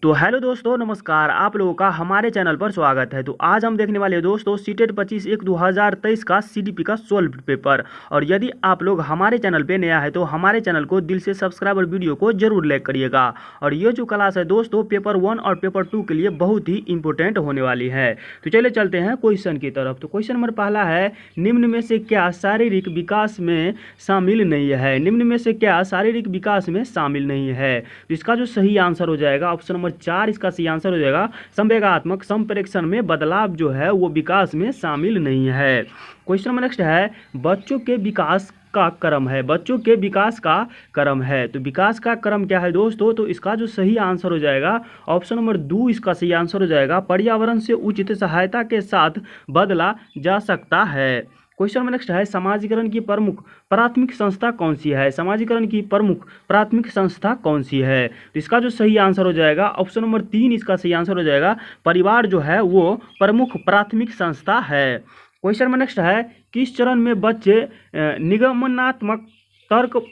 तो हेलो दोस्तों, नमस्कार। आप लोगों का हमारे चैनल पर स्वागत है। तो आज हम देखने वाले हैं दोस्तों सीटेट 25/1 2023 का सीडीपी का सोल्व पेपर। और यदि आप लोग हमारे चैनल पे नया है तो हमारे चैनल को दिल से सब्सक्राइब और वीडियो को जरूर लाइक करिएगा। और ये जो क्लास है दोस्तों पेपर 1 और पेपर 2 के लिए बहुत ही इंपॉर्टेंट होने वाली है। तो चलिए चलते हैं क्वेश्चन की तरफ। तो क्वेश्चन नंबर पहला है, निम्न में से क्या शारीरिक विकास में शामिल नहीं है। निम्न में से क्या शारीरिक विकास में शामिल नहीं है। तो इसका जो सही आंसर हो जाएगा ऑप्शन नंबर 4 इसका सही आंसर हो जाएगा। संवेगात्मक संप्रेषण में बदलाव जो है वो विकास में शामिल नहीं है। क्वेश्चन नंबर नेक्स्ट है, बच्चों के विकास का क्रम है। बच्चों के विकास का क्रम है। तो विकास का क्रम क्या है दोस्तों, तो इसका जो सही आंसर हो जाएगा ऑप्शन नंबर 2 इसका सही आंसर हो जाएगा। पर्यावरण से उचित सहायता के साथ बदला जा सकता है। क्वेश्चन नंबर नेक्स्ट है, समाजीकरण की प्रमुख प्राथमिक संस्था कौन सी है। समाजीकरण की प्रमुख प्राथमिक संस्था कौन सी है। तो इसका जो सही आंसर हो जाएगा ऑप्शन नंबर 3 इसका सही आंसर हो जाएगा। परिवार जो है वो प्रमुख प्राथमिक संस्था है। क्वेश्चन नंबर नेक्स्ट है, किस चरण में बच्चे निगमनात्मक तर्क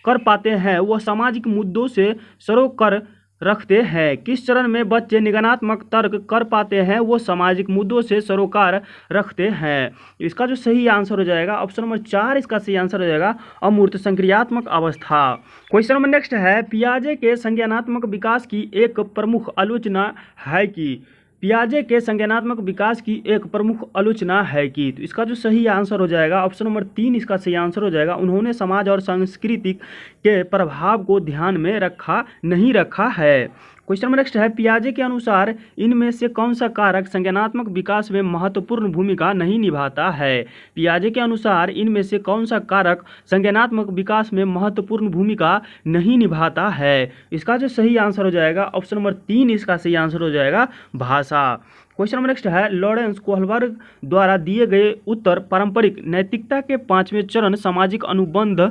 कर पाते हैं वह सामाजिक मुद्दों से सरोकार रखते हैं। किस चरण में बच्चे निगमनात्मक तर्क कर पाते हैं वो सामाजिक मुद्दों से सरोकार रखते हैं। इसका जो सही आंसर हो जाएगा ऑप्शन नंबर 4 इसका सही आंसर हो जाएगा। अमूर्त संक्रियात्मक अवस्था। क्वेश्चन नंबर नेक्स्ट है, पियाजे के संज्ञानात्मक विकास की एक प्रमुख आलोचना है कि। पियाजे के संज्ञानात्मक विकास की एक प्रमुख आलोचना है कि। तो इसका जो सही आंसर हो जाएगा ऑप्शन नंबर 3 इसका सही आंसर हो जाएगा। उन्होंने समाज और संस्कृति के प्रभाव को ध्यान में नहीं रखा है। क्वेश्चन नंबर नेक्स्ट है, पियाजे के अनुसार इनमें से कौन सा कारक संज्ञानात्मक विकास में महत्वपूर्ण भूमिका नहीं निभाता है। पियाजे के अनुसार इनमें से कौन सा कारक संज्ञानात्मक विकास में महत्वपूर्ण भूमिका नहीं निभाता है। इसका जो सही आंसर हो जाएगा ऑप्शन नंबर 3 इसका सही आंसर हो जाएगा, भाषा। क्वेश्चन नंबर नेक्स्ट है, लॉरेंस कोहलबर्ग द्वारा दिए गए उत्तर पारंपरिक नैतिकता के 5वें चरण सामाजिक अनुबंध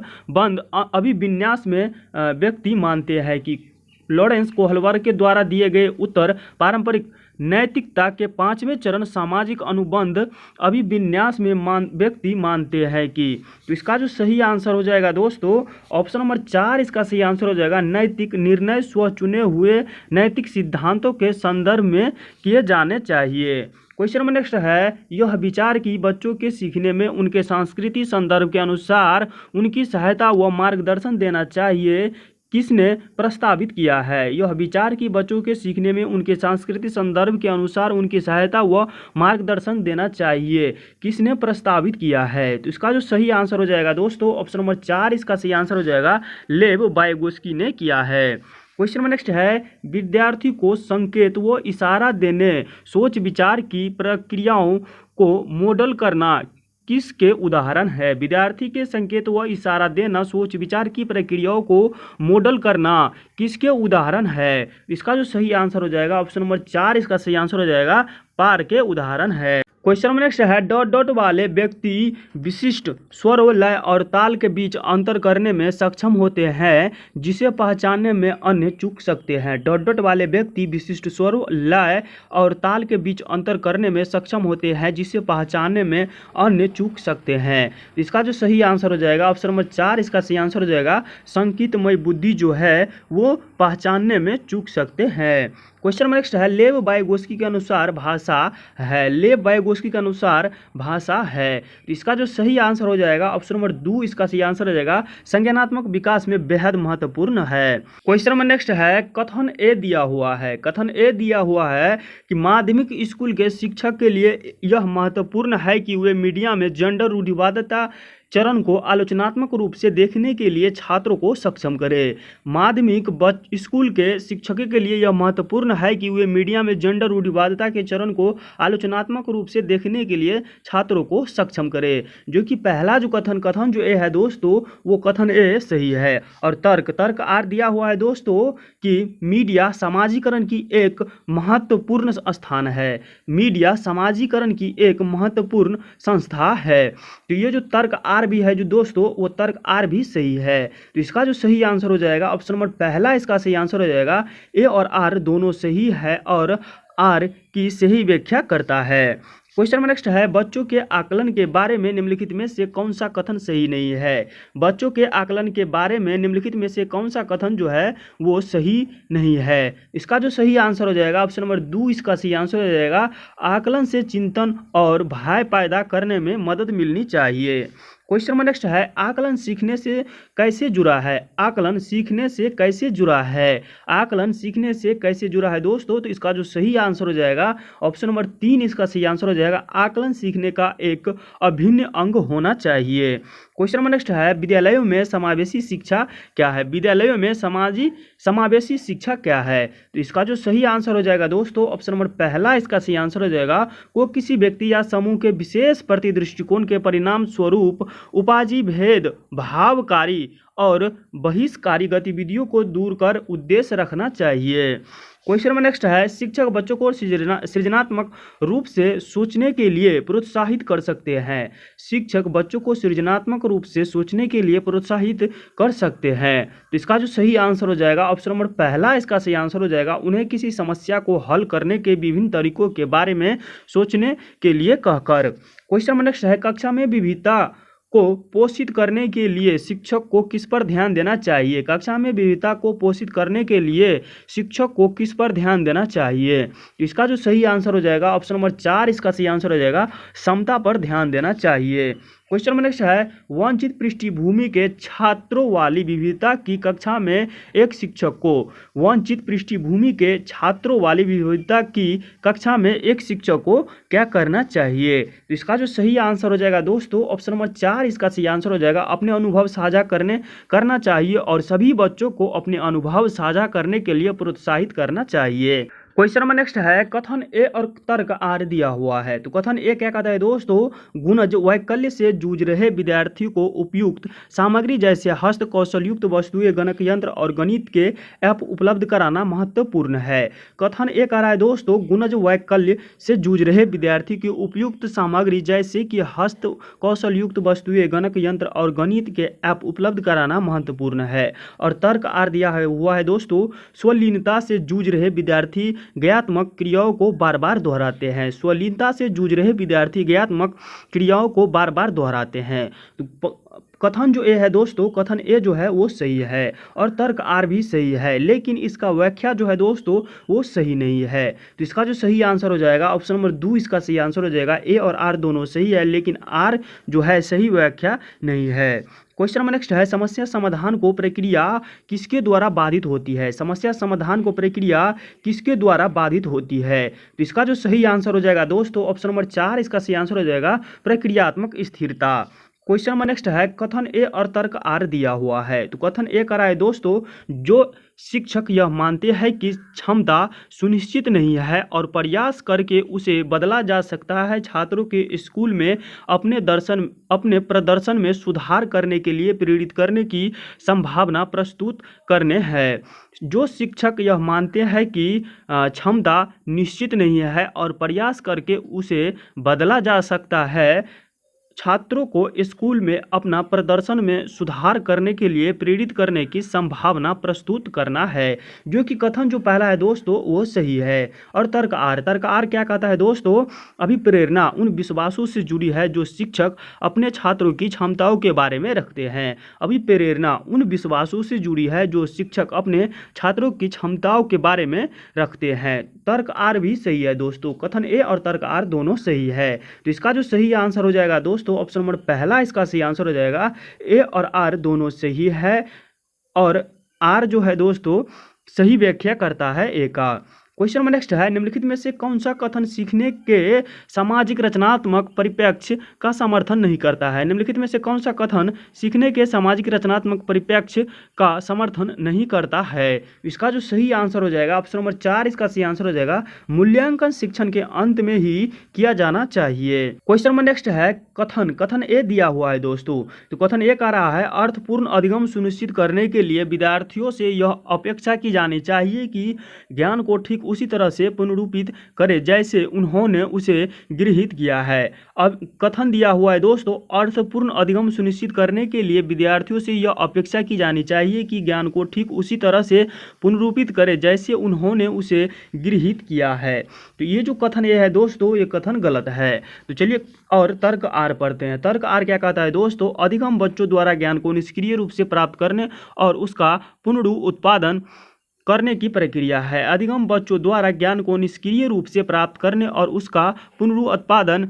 अभिविन्यास में व्यक्ति मानते हैं कि। लॉरेंस कोहलबर्ग के द्वारा दिए गए उत्तर पारंपरिक नैतिकता के 5वें चरण सामाजिक अनुबंध अभिविन्यास में व्यक्ति मानते हैं कि। तो इसका जो सही आंसर हो जाएगा दोस्तों ऑप्शन नंबर 4 इसका सही आंसर हो जाएगा। नैतिक निर्णय स्व चुने हुए नैतिक सिद्धांतों के संदर्भ में किए जाने चाहिए। क्वेश्चन नंबर नेक्स्ट है, यह विचार कि बच्चों के सीखने में उनके सांस्कृतिक संदर्भ के अनुसार उनकी सहायता व मार्गदर्शन देना चाहिए, किसने प्रस्तावित किया है। यह विचार कि बच्चों के सीखने में उनके सांस्कृतिक संदर्भ के अनुसार उनकी सहायता व मार्गदर्शन देना चाहिए, किसने प्रस्तावित किया है। तो इसका जो सही आंसर हो जाएगा दोस्तों ऑप्शन नंबर 4 इसका सही आंसर हो जाएगा। लेव वाइगोस्की ने किया है। क्वेश्चन नंबर नेक्स्ट है, विद्यार्थी को संकेत व इशारा देने सोच विचार की प्रक्रियाओं को मॉडल करना किसके उदाहरण है। विद्यार्थी के संकेत व इशारा देना सोच विचार की प्रक्रियाओं को मॉडल करना किसके उदाहरण है। इसका जो सही आंसर हो जाएगा ऑप्शन नंबर 4 इसका सही आंसर हो जाएगा, पार के उदाहरण है। क्वेश्चन नंबर नेक्स्ट है, डॉट डॉट वाले व्यक्ति विशिष्ट स्वर लय और ताल के बीच अंतर करने में सक्षम होते हैं जिसे पहचानने में अन्य चूक सकते हैं। डॉट डॉट वाले व्यक्ति विशिष्ट स्वर लय और ताल के बीच अंतर करने में सक्षम होते हैं जिसे पहचानने में अन्य चूक सकते हैं। इसका जो सही आंसर हो जाएगा ऑप्शन नंबर 4 इसका सही आंसर हो जाएगा। संकेतमय बुद्धि जो है वो पहचानने में चूक सकते हैं। क्वेश्चन नंबर नेक्स्ट है, लेव वाइगोस्की के अनुसार भाषा है। लेव वाइगोस्की के अनुसार भाषा है। तो इसका जो सही आंसर हो जाएगा ऑप्शन नंबर 2 इसका सही आंसर हो जाएगा। संज्ञानात्मक विकास में बेहद महत्वपूर्ण है। क्वेश्चन नंबर नेक्स्ट है, कथन ए दिया हुआ है। कथन ए दिया हुआ है कि माध्यमिक स्कूल के शिक्षक के लिए यह महत्वपूर्ण है कि वे मीडिया में जेंडर रूढ़िवादिता चरण को आलोचनात्मक रूप से देखने के लिए छात्रों को सक्षम करें। माध्यमिक स्कूल के शिक्षकों के लिए यह महत्वपूर्ण है कि वे मीडिया में जेंडर रूढ़िवादिता के चरण को आलोचनात्मक रूप से देखने के लिए छात्रों को सक्षम करें। जो कि पहला जो कथन जो ए है दोस्तों वो कथन ए सही है। और तर्क आर दिया हुआ है दोस्तों कि मीडिया समाजीकरण की एक महत्वपूर्ण स्थान है। मीडिया समाजीकरण की एक महत्वपूर्ण संस्था है। तो ये जो तर्क आर भी है जो दोस्तों वो तर्क आर भी सही है। तो इसका जो सही आंसर हो जाएगा ऑप्शन नंबर पहला इसका सही आंसर हो जाएगा। ए और आर दोनों सही है और आर की सही व्याख्या करता है। क्वेश्चन नंबर नेक्स्ट है, बच्चों के आकलन के बारे में निम्नलिखित में से कौन सा कथन सही नहीं है। बच्चों के आकलन के बारे में निम्नलिखित में से कौन सा कथन जो है वो सही नहीं है। इसका जो सही आंसर हो जाएगा ऑप्शन नंबर 2, इसका सही आंसर हो जाएगा आकलन से चिंतन और भय पैदा करने में मदद मिलनी चाहिए। क्वेश्चन नंबर नेक्स्ट है, आकलन सीखने से कैसे जुड़ा है। आकलन सीखने से कैसे जुड़ा है। आकलन सीखने से कैसे जुड़ा है दोस्तों, तो इसका जो सही आंसर हो जाएगा ऑप्शन नंबर 3, इसका सही आंसर हो जाएगा आकलन सीखने का एक अभिन्न अंग होना चाहिए। क्वेश्चन नंबर नेक्स्ट है, विद्यालयों में समावेशी शिक्षा क्या है। विद्यालयों में समावेशी शिक्षा क्या है। तो इसका जो सही आंसर हो जाएगा दोस्तों ऑप्शन नंबर पहला, इसका सही आंसर हो जाएगा वो किसी व्यक्ति या समूह के विशेष प्रति दृष्टिकोण के परिणाम स्वरूप उपाधि भेद भावकारी और बहिष्कारी गतिविधियों को दूर कर उद्देश्य रखना चाहिए। क्वेश्चन नंबर नेक्स्ट है, शिक्षक बच्चों को सृजनात्मक रूप से सोचने के लिए प्रोत्साहित कर सकते हैं। शिक्षक बच्चों को सृजनात्मक रूप से सोचने के लिए प्रोत्साहित कर सकते हैं। तो इसका जो सही आंसर हो जाएगा ऑप्शन नंबर पहला, इसका सही आंसर हो जाएगा उन्हें किसी समस्या को हल करने के विभिन्न तरीकों के बारे में सोचने के लिए कहकर। क्वेश्चन नंबर नेक्स्ट है, कक्षा में विविधता को पोषित करने के लिए शिक्षक को किस पर ध्यान देना चाहिए। कक्षा में विविधता को पोषित करने के लिए शिक्षक को किस पर ध्यान देना चाहिए। इसका जो सही आंसर हो जाएगा ऑप्शन नंबर 4, इसका सही आंसर हो जाएगा समता पर ध्यान देना चाहिए। क्वेश्चन नंबर नेक्स्ट है, वंचित पृष्ठभूमि के छात्रों वाली विविधता की कक्षा में एक शिक्षक को। वंचित पृष्ठभूमि के छात्रों वाली विविधता की कक्षा में एक शिक्षक को क्या करना चाहिए। तो इसका जो सही आंसर हो जाएगा दोस्तों ऑप्शन नंबर 4, इसका सही आंसर हो जाएगा अपने अनुभव साझा करना चाहिए और सभी बच्चों को अपने अनुभव साझा करने के लिए प्रोत्साहित करना चाहिए। क्वेश्चन नंबर नेक्स्ट है, कथन ए और तर्क आर दिया हुआ है। तो कथन ए क्या कहता है दोस्तों, गुणज वैकल्य से जूझ रहे विद्यार्थी को उपयुक्त सामग्री जैसे हस्त कौशलयुक्त वस्तुएं गणक यंत्र और गणित के ऐप उपलब्ध कराना महत्वपूर्ण है। कथन ए कह रहा है दोस्तों, गुणज वैकल्य से जूझ रहे विद्यार्थी की उपयुक्त सामग्री जैसे कि हस्त कौशलयुक्त वस्तुएं गणक यंत्र और गणित के ऐप उपलब्ध कराना महत्वपूर्ण है। और तर्क आर दिया हुआ है दोस्तों, स्वलीनता से जूझ रहे विद्यार्थी ज्ञात्मक क्रियाओं को बार बार दोहराते हैं। स्वलीनता से जूझ रहे विद्यार्थी ज्ञात्मक क्रियाओं को बार बार दोहराते हैं। तो कथन जो ए है दोस्तों, कथन ए जो है वो सही है और तर्क आर भी सही है, लेकिन इसका व्याख्या जो है दोस्तों वो सही नहीं है। तो इसका जो सही आंसर हो जाएगा ऑप्शन नंबर 2, इसका सही आंसर हो जाएगा ए और आर दोनों सही है, लेकिन आर जो है सही व्याख्या नहीं है। क्वेश्चन नंबर नेक्स्ट है, समस्या समाधान को प्रक्रिया किसके द्वारा बाधित होती है। समस्या समाधान को प्रक्रिया किसके द्वारा बाधित होती है। तो इसका जो सही आंसर हो जाएगा दोस्तों ऑप्शन नंबर 4, इसका सही आंसर हो जाएगा प्रक्रियात्मक स्थिरता। क्वेश्चन नंबर नेक्स्ट है, कथन ए और तर्क आर दिया हुआ है। तो कथन ए करा है दोस्तों, जो शिक्षक यह मानते हैं कि क्षमता सुनिश्चित नहीं है और प्रयास करके उसे बदला जा सकता है, छात्रों के स्कूल में अपने प्रदर्शन में सुधार करने के लिए प्रेरित करने की संभावना प्रस्तुत करने हैं। जो शिक्षक यह मानते हैं कि क्षमता निश्चित नहीं है और प्रयास करके उसे बदला जा सकता है, छात्रों को स्कूल में अपना प्रदर्शन में सुधार करने के लिए प्रेरित करने की संभावना प्रस्तुत करना है। जो कि कथन जो पहला है दोस्तों वो सही है। और तर्क आर क्या कहता है दोस्तों, अभिप्रेरणा उन विश्वासों से जुड़ी है जो शिक्षक अपने छात्रों की क्षमताओं के बारे में रखते हैं। अभिप्रेरणा उन विश्वासों से जुड़ी है जो शिक्षक अपने छात्रों की क्षमताओं के बारे में रखते हैं। तर्क आर भी सही है दोस्तों, कथन ए और तर्क आर दोनों सही है। तो इसका जो सही आंसर हो जाएगा दोस्तों ऑप्शन नंबर पहला, इसका सही आंसर हो जाएगा ए और आर दोनों सही है और आर जो है दोस्तों सही व्याख्या करता है ए का। क्वेश्चन नंबर नेक्स्ट है, निम्नलिखित में से कौन सा कथन सीखने के सामाजिक रचनात्मक परिप्रेक्ष्य का समर्थन नहीं करता है। निम्नलिखित में से कौन सा कथन सीखने के सामाजिक रचनात्मक परिप्रेक्ष्य का समर्थन नहीं करता है। इसका जो सही आंसर हो जाएगा ऑप्शन नंबर 4, इसका सही आंसर हो जाएगा मूल्यांकन शिक्षण के अंत में ही किया जाना चाहिए। क्वेश्चन नंबर नेक्स्ट है, कथन ए दिया हुआ है दोस्तों। तो कथन ए कह रहा है, अर्थपूर्ण अधिगम सुनिश्चित करने के लिए विद्यार्थियों से यह अपेक्षा की जानी चाहिए कि ज्ञान को ठीक उसी तरह से पुनरुपित करे जैसे उन्होंने उसे गृहीत किया है। अब कथन दिया हुआ है दोस्तों, अर्थपूर्ण अधिगम सुनिश्चित करने के लिए विद्यार्थियों से यह अपेक्षा की जानी चाहिए कि ज्ञान को ठीक उसी तरह से पुनरुपित करे जैसे उन्होंने उसे गृहीत किया है। तो ये जो कथन ये है दोस्तों, ये कथन गलत है। तो चलिए और तर्क आर पढ़ते हैं। तर्क आर क्या कहता है दोस्तों, अधिगम बच्चों द्वारा ज्ञान को निष्क्रिय रूप से प्राप्त करने और उसका पुनरु उत्पादन करने की प्रक्रिया है। अधिगम बच्चों द्वारा ज्ञान को निष्क्रिय रूप से प्राप्त करने और उसका पुनरुत्पादन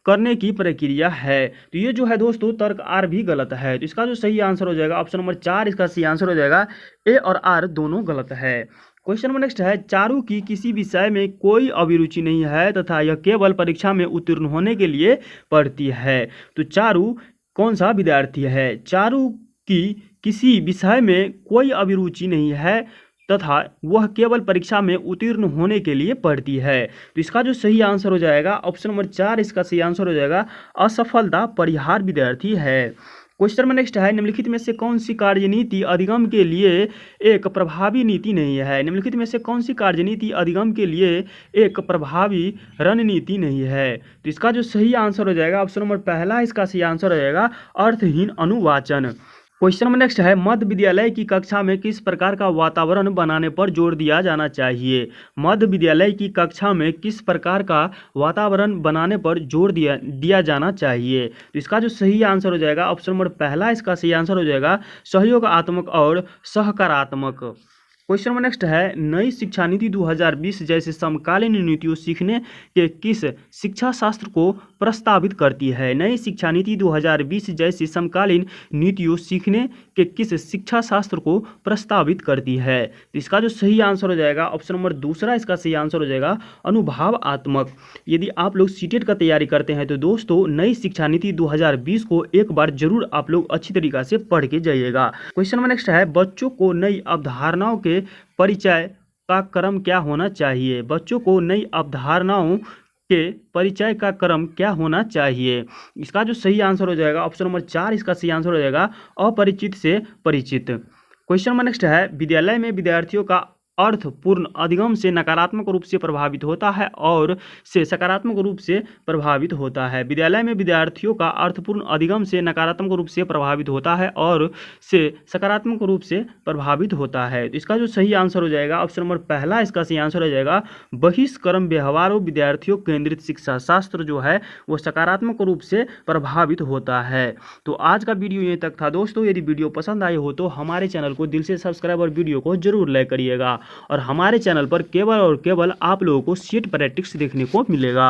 करने की प्रक्रिया है। तो ये जो है दोस्तों तर्क आर भी गलत है। तो इसका जो सही आंसर हो जाएगा ऑप्शन नंबर 4, इसका सही आंसर हो जाएगा। ए और आर दोनों गलत है। क्वेश्चन नंबर नेक्स्ट है, चारू की किसी विषय में कोई अभिरुचि नहीं है तथा यह केवल परीक्षा में उत्तीर्ण होने के लिए पढ़ती है। तो चारू कौन सा विद्यार्थी है? चारू की किसी विषय में कोई अभिरुचि नहीं है तथा वह केवल परीक्षा में उत्तीर्ण होने के लिए पढ़ती है। तो इसका जो सही आंसर हो जाएगा ऑप्शन नंबर 4, इसका सही आंसर हो जाएगा असफलता परिहार विद्यार्थी है। क्वेश्चन में नेक्स्ट है, निम्नलिखित में से कौन सी कार्यनीति अधिगम के लिए एक प्रभावी नीति नहीं है? निम्नलिखित में से कौन सी कार्यनीति अधिगम के लिए एक प्रभावी रणनीति नहीं है? तो इसका जो सही आंसर हो जाएगा ऑप्शन नंबर पहला, इसका सही आंसर हो जाएगा अर्थहीन अनुवाचन। क्वेश्चन में नेक्स्ट है, मध्य विद्यालय की कक्षा में किस प्रकार का वातावरण बनाने पर जोर दिया जाना चाहिए? मध्य विद्यालय की कक्षा में किस प्रकार का वातावरण बनाने पर जोर दिया जाना चाहिए? तो इसका जो सही आंसर हो जाएगा ऑप्शन नंबर पहला, इसका सही आंसर हो जाएगा सहयोगात्मक और सहकारात्मक। क्वेश्चन में नेक्स्ट है, नई शिक्षा नीति 2020 जैसे समकालीन नीतियों सीखने के किस शिक्षा शास्त्र को प्रस्तावित करती है? नई शिक्षा नीति 2020 जैसी समकालीन नीतियों सीखने के किस शिक्षा शास्त्र को प्रस्तावित करती है? तो इसका जो सही आंसर हो जाएगा ऑप्शन नंबर दूसरा, इसका सही आंसर हो जाएगा अनुभवात्मक। यदि आप लोग सीटेट का तैयारी करते हैं तो दोस्तों नई शिक्षा नीति 2020 को एक बार जरूर आप लोग अच्छी तरीके से पढ़ के जाइएगा। क्वेश्चन में नेक्स्ट है, बच्चों को नई अवधारणाओं के परिचय का क्रम क्या होना चाहिए? बच्चों को नई अवधारणाओं के परिचय का क्रम क्या होना चाहिए? इसका जो सही आंसर हो जाएगा ऑप्शन नंबर 4, इसका सही आंसर हो जाएगा अपरिचित से परिचित। क्वेश्चन में नेक्स्ट है, विद्यालय में विद्यार्थियों का अर्थपूर्ण अधिगम से नकारात्मक रूप से प्रभावित होता है और से सकारात्मक रूप से प्रभावित होता है। विद्यालय में विद्यार्थियों का अर्थपूर्ण अधिगम से नकारात्मक रूप से प्रभावित होता है और से सकारात्मक रूप से प्रभावित होता है। तो इसका जो सही आंसर हो जाएगा ऑप्शन नंबर पहला, इसका सही आंसर हो जाएगा बहिष्कर्म व्यवहारों विद्यार्थियों केंद्रित शिक्षा शास्त्र जो है वो सकारात्मक रूप से प्रभावित होता है। तो आज का वीडियो यहीं तक था दोस्तों। यदि वीडियो पसंद आई हो तो हमारे चैनल को दिल से सब्सक्राइब और वीडियो को जरूर लाइक करिएगा और हमारे चैनल पर केवल और केवल आप लोगों को सीट प्रैक्टिस देखने को मिलेगा।